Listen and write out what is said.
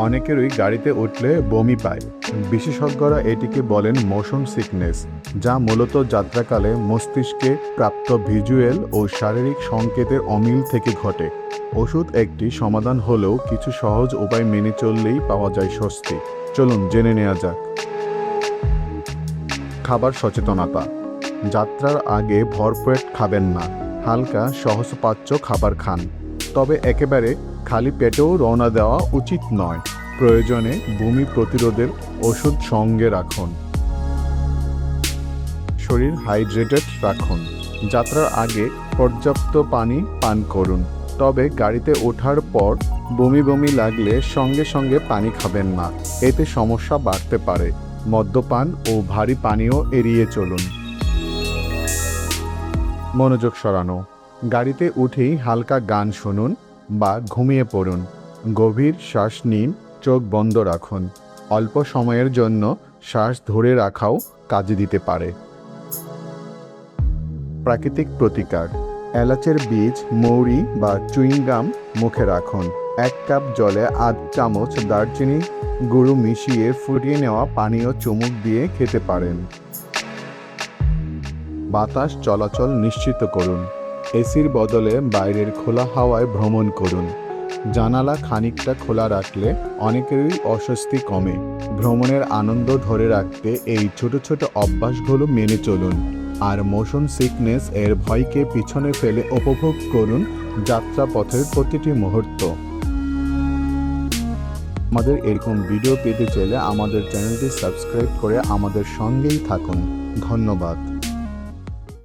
অনেকেরই গাড়িতে উঠলে বমি পায়। বিশেষজ্ঞরা এটিকে বলেন মোশন সিকনেস, যা মূলত যাত্রাকালে মস্তিষ্কে প্রাপ্ত ভিজুয়াল ও শারীরিক সংকেতের অমিল থেকে ঘটে। ওষুধ একটি সমাধান হলেও কিছু সহজ উপায় মেনে চললেই পাওয়া যায় স্বস্তি। চলুন জেনে নেওয়া যাক। খাবার সচেতনতা। যাত্রার আগে ভরপেট খাবেন না, হালকা সহজপাচ্য খাবার খান। তবে একেবারে খালি পেটেও রওনা দেওয়া উচিত নয়। প্রয়োজনে বমি প্রতিরোধের ওষুধ সঙ্গে রাখুন। শরীর হাইড্রেটেড রাখুন। যাত্রার আগে পর্যাপ্ত পানি পান করুন। তবে গাড়িতে ওঠার পর বমি বমি লাগলে সঙ্গে সঙ্গে পানি খাবেন না, এতে সমস্যা বাড়তে পারে। মদ্যপান ও ভারী পানীয় এড়িয়ে চলুন। মনোযোগ সরানো। গাড়িতে উঠেই হালকা গান শুনুন বা ঘুমিয়ে পড়ুন। গভীর শ্বাস নিন, চোখ বন্ধ রাখুন। অল্প সময়ের জন্য শ্বাস ধরে রাখাও কাজে দিতে পারে। প্রাকৃতিক প্রতিকার। এলাচের বীজ, মৌরি বা চুইংগাম মুখে রাখুন। 1 কাপ জলে আধ চামচ দারচিনি গুঁড়ো মিশিয়ে ফুটিয়ে নেওয়া পানীয় চুমুক দিয়ে খেতে পারেন। বাতাস চলাচল নিশ্চিত করুন। এসির বদলে বাইরের খোলা হাওয়ায় ভ্রমণ করুন। জানালা খানিকটা খোলা রাখলে অনেকেরই অস্বস্তি কমে। ভ্রমণের আনন্দ ধরে রাখতে এই ছোট ছোট অভ্যাসগুলো মেনে চলুন। আর মোশন সিকনেস এর ভয়কে পিছনে ফেলে উপভোগ করুন যাত্রাপথের প্রতিটি মুহূর্ত। আমাদের এরকম ভিডিও পেতে চাইলে আমাদের চ্যানেলটি সাবস্ক্রাইব করে আমাদের সঙ্গেই থাকুন। ধন্যবাদ।